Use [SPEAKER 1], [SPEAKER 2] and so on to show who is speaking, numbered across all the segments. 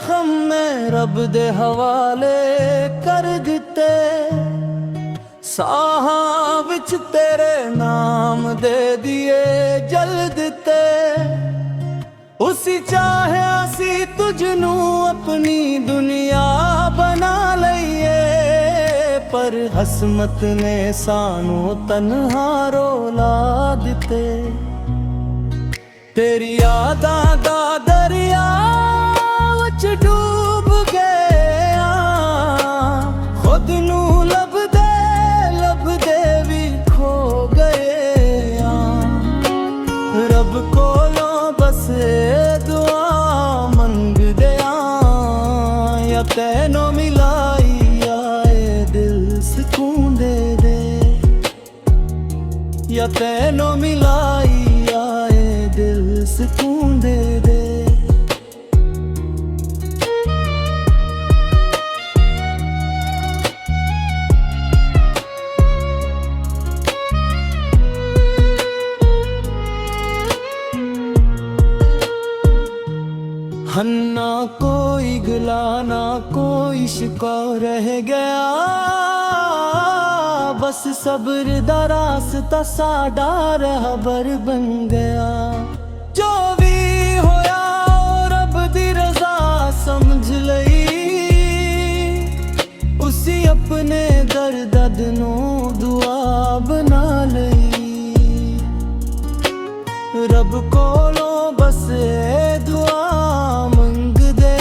[SPEAKER 1] ਜ਼ਖਮ ਮੈਂ ਰੱਬ ਦੇ ਹਵਾਲੇ ਕਰ ਦਿੱਤੇ। ਸਾਹਾਂ ਵਿੱਚ ਤੇਰੇ ਨਾਮ ਦੇ ਦੀਏ ਜਲ ਦਿੱਤੇ। ਉਸੀ ਚਾਹਿਆ ਸੀ ਤੁਝ ਨੂੰ ਆਪਣੀ ਦੁਨੀਆ ਬਣਾ ਲਈਏ, ਪਰ ਹਸਮਤ ਨੇ ਸਾਨੂੰ ਤਨਹਾ ਰੋਲਾ ਦਿੱਤੇ। ਤੇਰੀ ਯਾਦਾਂ ਦਾ ਦਰਿਆ ਵਿੱਚ ਡੂਬ ਗਿਆ, ਖੁਦ ਨੂੰ ਲੱਭਦੇ ਲੱਭਦੇ ਵੀ ਖੋ ਗਏ ਆ। ਰੱਬ ਕੋਲੋਂ ਬਸ ਦੁਆ ਮੰਗਦੇ ਆ, ਜਾਂ ਤੈਨੂੰ ਮਿਲਾਈ ਆਏ ਦਿਲ ਸਕੂਨ ਦੇ ਦੇ, ਜਾਂ ਤੈਨੂੰ ਮਿਲਾਈ ਆਏ ਦਿਲ ਸਕੂਨ ਦੇ ਦੇ। ना कोई गिला ना कोई शिकवा रह गया, बस सब्र दा रास्ता साडा रहबर बन गया। जो भी होया रब दी रजा समझ लई, उसी अपने दर्द नू दुआ बना लई। रब कोलों बस दुआ मंगदे,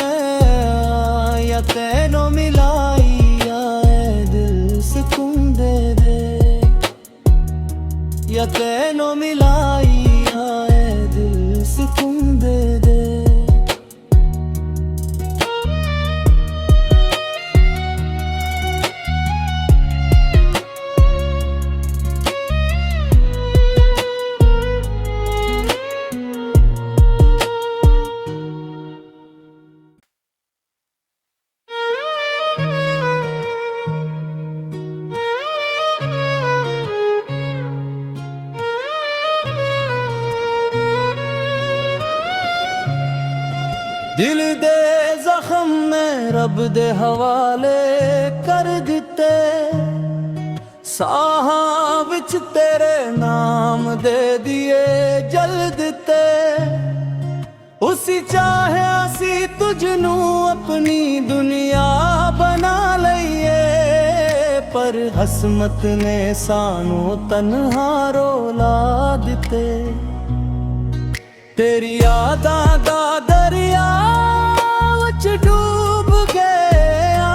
[SPEAKER 1] या तैनों मिलाई आए दिल सुकून दे दे, या तैनों मिलाई आए दिल सुकून दे दे। दिल दे जख्म मैं रब दे हवाले कर दिते। साहां विच तेरे नाम दे दिए जल दिते। उसी चाहिया सी तुझ नू अपनी दुनिया बना लईए, पर हसमत ने सानू तन्हा रोला दिते। तेरी यादां दा दरिया विच डूब गया,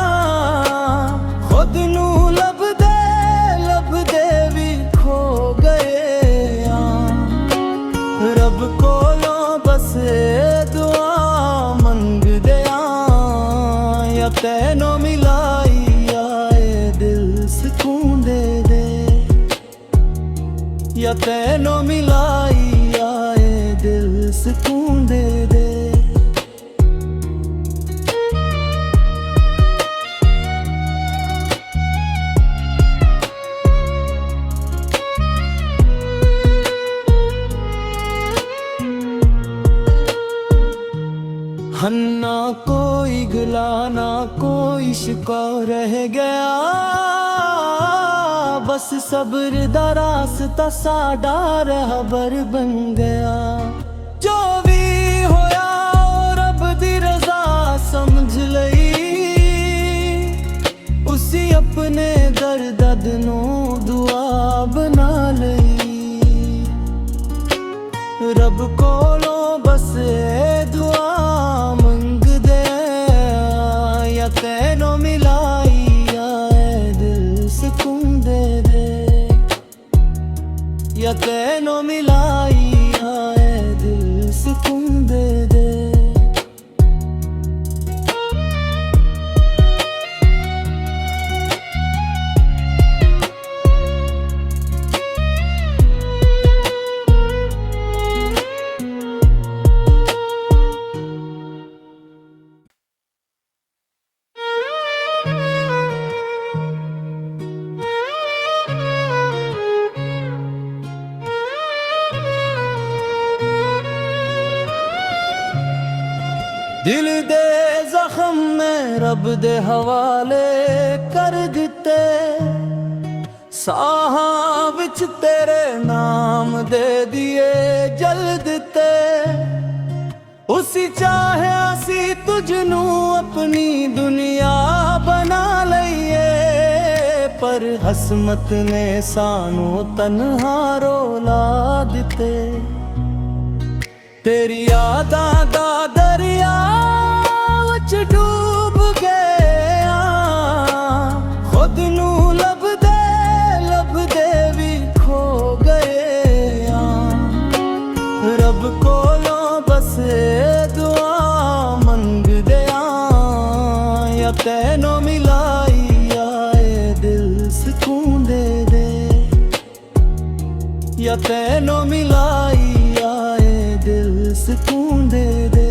[SPEAKER 1] खुद नू लभदे लभदे भी खो गए आ। रब कोलों बस दुआ मंगदे आ, या तैनों मिलाई आए दिल सुकून दे दे, या तैनों मिलाई आए दिल सुकून दे दे। ना कोई गिला ना कोई शिकवा रह गया, बस सब्र दा रास्ता साडा रहबर बन गया। जो भी होया रब दी रजा समझ लई, उसी अपने दर्द नू दुआ बना लई। रब कोलों बस दुआ मंगदे, या तैनों मिलाई आए दिल सुकून दे दे, या तैनों मिलाई आए दिल सुकून दे दे। दिल दे ਜ਼ਖਮ ਮੈਂ ਰੱਬ ਦੇ ਹਵਾਲੇ ਕਰ ਦਿੱਤੇ। ਸਾਹਾਂ ਵਿੱਚ ਤੇਰੇ ਨਾਮ ਦੇ ਦੀਏ ਜਲ ਦਿੱਤੇ। ਉਸੀ ਚਾਹਿਆ ਸੀ ਤੁਝ ਨੂੰ ਆਪਣੀ ਦੁਨੀਆ ਬਣਾ ਲਈਏ, ਪਰ ਹਸਮਤ ਨੇ ਸਾਨੂੰ ਤਨਹਾ ਰੋਲਾ ਦਿੱਤੇ। ਤੇਰੀ ਯਾਦਾਂ ਦਾ ਦਰਿਆ ਵਿੱਚ ਡੂਬ ਗਿਆ, ਖੁਦ ਨੂੰ ਲੱਭਦੇ ਲੱਭਦੇ ਵੀ ਖੋ ਗਏ ਆ। ਰੱਬ ਕੋਲੋਂ ਬਸ ਦੁਆ ਮੰਗਦੇ ਆ, ਜਾਂ ਤੈਨੂੰ ਮਿਲਾਈ ਆਏ ਦਿਲ ਸਕੂਨ ਦੇ ਦੇ, ਜਾਂ ਤੈਨੂੰ ਮਿਲਾਈ ਆਏ ਦਿਲ ਸਕੂਨ ਦੇ ਦੇ।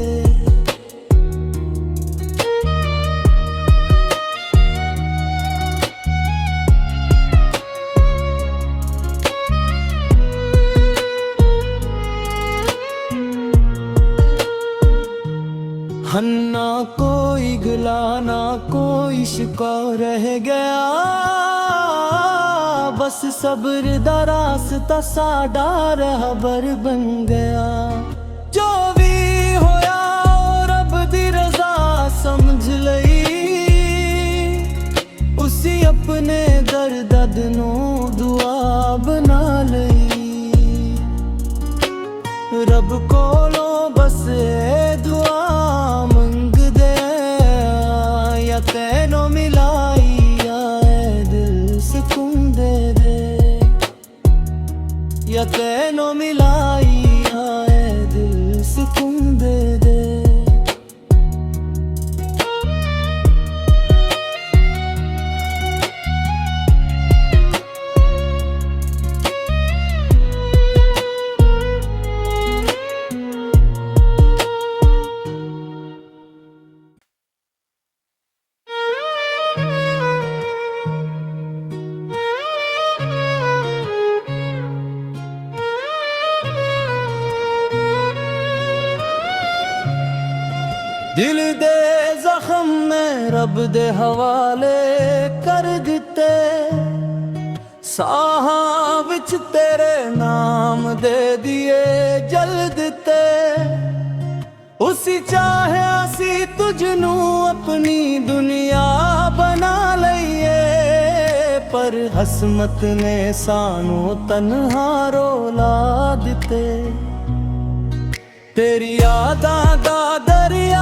[SPEAKER 1] ना कोई गिला ना कोई शिकवा रह गया, बस सब्र दा रास्ता साडा रहबर बन गया। जो भी होया रब दी रजा समझ लई, उसी अपने दर्द नू दुआ बना लई। रब कोलों बस दुआ मंगदे आ, या तैनों मिलाई आए दिल सुकून दे दे, या तैनों मिलाई आए दिल सुकून दे दे। दिल दे जख्म मैं रब दे हवाले कर दिते। साहां विच तेरे नाम दे दिए जल दिते। उसी चाहिया सी तुझनू अपनी दुनिया बना लईए, पर हसमत ने सानू तन्हा रोला दिते। तेरी यादां दा दरिया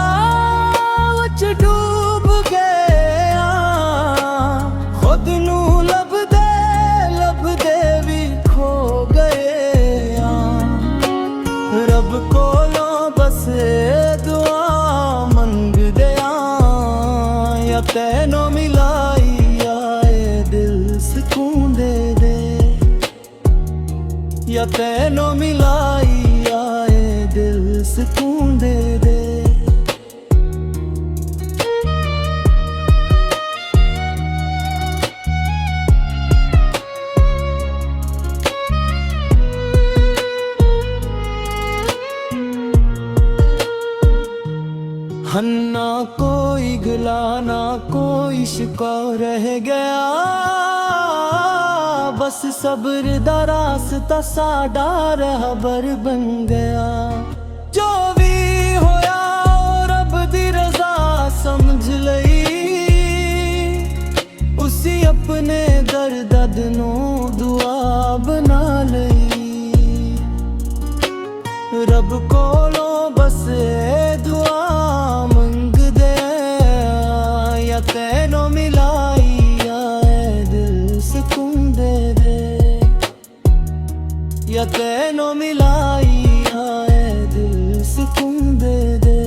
[SPEAKER 1] विच डूब गया, खुद नू लभदे लभदे भी खो गए आ। रब कोलों बस दुआ मंगदे आ, या तैनों मिलाई आए दिल सुकून दे दे, या तैनों मिलाई आए दिल सुकून दे दे। ना कोई गिला ना कोई शिकवा रह गया, बस सब्र दा रास्ता साडा रहबर बन गया। जो भी होया रब दी रजा समझ लई, उसी अपने दर्द नू दुआ बना लई। रब कोलों बस दुआ मंगदे आ, या तैनों मिलाई आए दिल सुकून दे दे, या तैनों मिलाई आए दिल सुकून दे दे।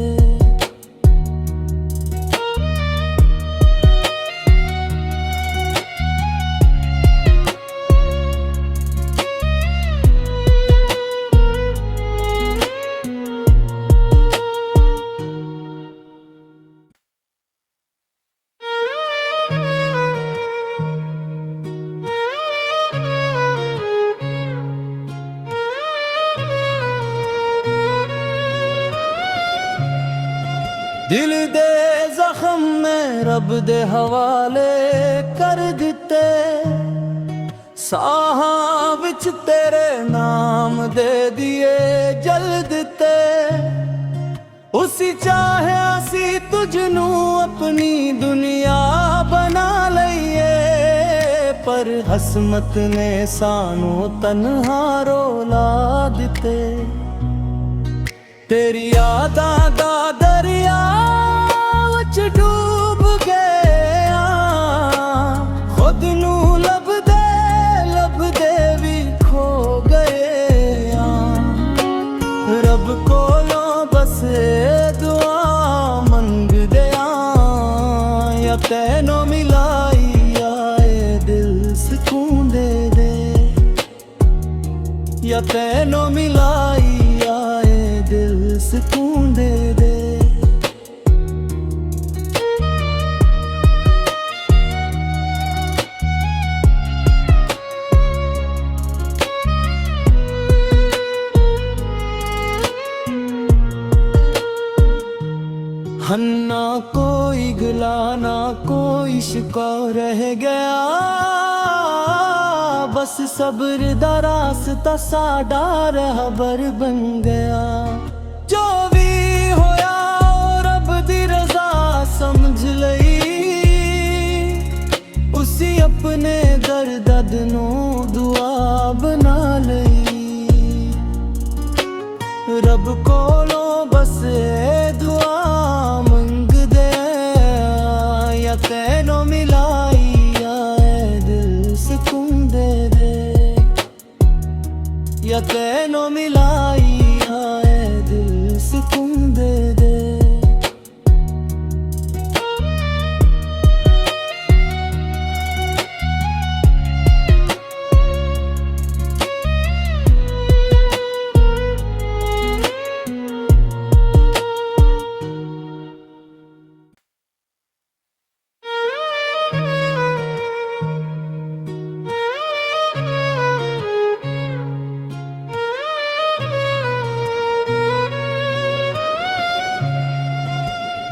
[SPEAKER 1] ਦਿਲ ਦੇ ਜ਼ਖਮ ਮੈਂ ਰੱਬ ਦੇ ਹਵਾਲੇ ਕਰ ਦਿੱਤੇ, ਸਾਹਾਂ ਵਿੱਚ ਤੇਰੇ ਨਾਮ ਦੇ ਦੀਏ ਜਲ ਦਿੱਤੇ। ਉਸੀ ਚਾਹਿਆ ਸੀ ਤੁਝ ਨੂੰ ਆਪਣੀ ਦੁਨੀਆ ਬਣਾ ਲਈਏ, ਪਰ ਹਸਮਤ ਨੇ ਸਾਨੂੰ ਤਨਹਾ ਰੋਲਾ ਦਿੱਤੇ। ਤੇਰੀ ਯਾਦਾਂ ਦਾ ਦਰਿਆ ਵਿੱਚ ਡੂਬ ਗਿਆ, ਖੁਦ ਨੂੰ ਲੱਭਦੇ ਲੱਭਦੇ ਵੀ ਖੋ ਗਏ ਆ। ਰੱਬ ਕੋਲੋਂ ਬਸ ਦੁਆ ਮੰਗਦੇ ਆ, ਜਾਂ ਤੈਨੂੰ ਮਿਲਾਈ ਆਏ ਦਿਲ ਸਕੂਨ ਦੇ ਦੇ, ਜਾਂ ਤੈਨੂੰ ਮਿਲਾਈ ਆਏ ਦਿਲ ਸਕੂਨ ਦੇ ਦੇ। ना कोई गिला ना कोई शिकवा रह गया, बस सब्र दा रास्ता साडा रहबर बन गया। जो भी होया रब दी रजा समझ लई, उसी अपने दर्द नू दुआ बना लई। रब कोलों बस दुआ मंगदे, या तैनू मिलाई आए दिल सुकून दे दे, या तैनू मिलाई आए दिल सुकून दे दे।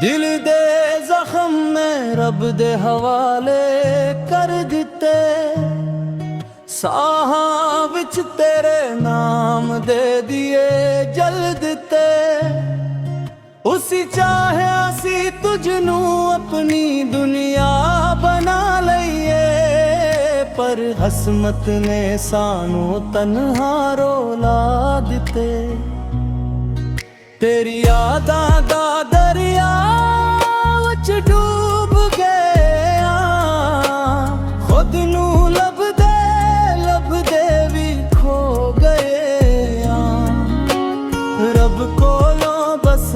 [SPEAKER 1] दिल दे जख्म मैं रब दे हवाले कर दिते, साहां विच तेरे नाम दे दिए जल दिते। उसी चाहिया सी तुझ नू अपनी दुनिया बना लईए, पर हसमत ने सानू तन्हा रोला दिते। तेरी यादां दा दरिया विच डूब गया, खुद नू लभदे लभदे भी खो गए आ। रब कोलों बस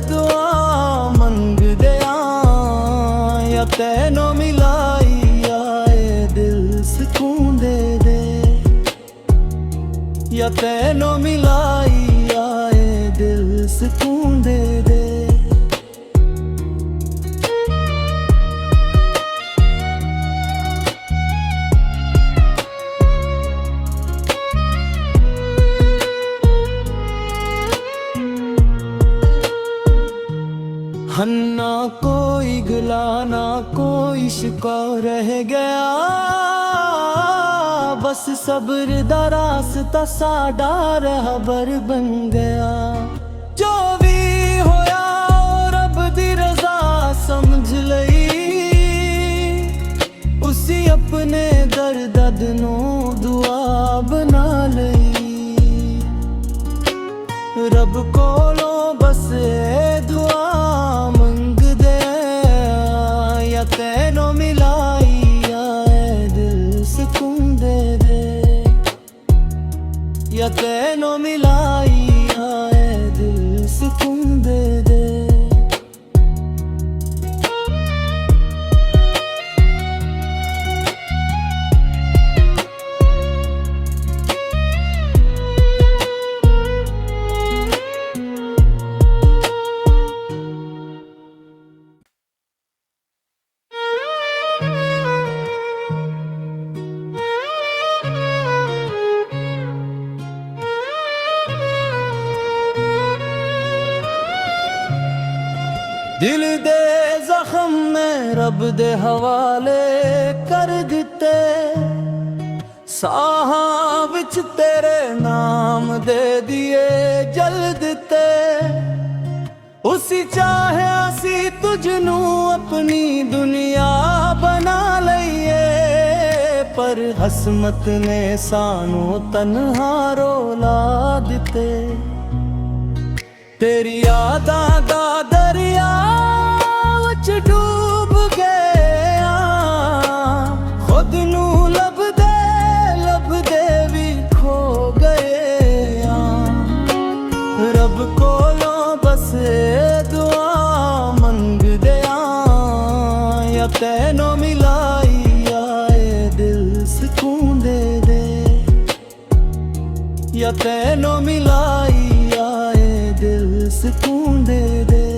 [SPEAKER 1] दुआ मंगदे आ, या तैनू मिलाई आए दिल सुकून दे दे, या तैनू मिलाई आए दिल सुकून दे दे। ना कोई गिला ना कोई शिकवा रह गया, बस सब्र दा रास्ता साडा रहबर बन गया। जो भी होया रब दी रजा समझ लई, उसी अपने दर्द नू दुआ बना लई। रब कोलों बस दुआ मंगदे, या तैनू मिलाई आए दिल सुकून दे दे, या तैनू मिलाई आए ਦਿਲ ਦੇ ਜ਼ਖਮ ਮੈਂ ਰੱਬ ਦੇ ਹਵਾਲੇ ਕਰ ਦਿੱਤੇ, ਸਾਹਾਂ ਵਿੱਚ ਤੇਰੇ ਨਾਮ ਦੇ ਦੀਏ ਜਲ ਦਿੱਤੇ। ਉਸੀ ਚਾਹਿਆ ਸੀ ਤੁਝ ਨੂੰ ਆਪਣੀ ਦੁਨੀਆ ਬਣਾ ਲਈਏ, ਪਰ ਹਸਮਤ ਨੇ ਸਾਨੂੰ ਤਨਹਾ ਰੋਲਾ ਦਿੱਤੇ। ਤੇਰੀ ਯਾਦਾਂ ਦਾ ਦਰਿਆ ਵਿੱਚ ਡੂਬ ਗਿਆ, ਖੁਦ ਨੂੰ ਲੱਭਦੇ ਲੱਭਦੇ ਵੀ ਖੋ ਗਏ ਆ। ਰੱਬ ਕੋਲੋਂ ਬਸ ਦੁਆ ਮੰਗਦੇ ਆ, ਜਾਂ ਤੈਨੂੰ ਮਿਲਾਈ ਆਏ ਦਿਲ ਸਕੂਨ ਦੇ ਦੇ, ਜਾਂ ਤੈਨੂੰ ਮਿਲਾਈ ਆਏ ਦਿਲ ਸਕੂਨ ਦੇ ਦੇ।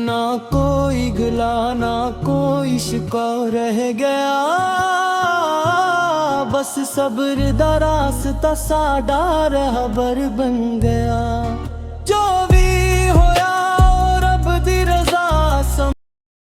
[SPEAKER 1] ना कोई गिला ना कोई शिकवा रह गया, बस सब्र दा रास्ता साडा रहबर बन गया।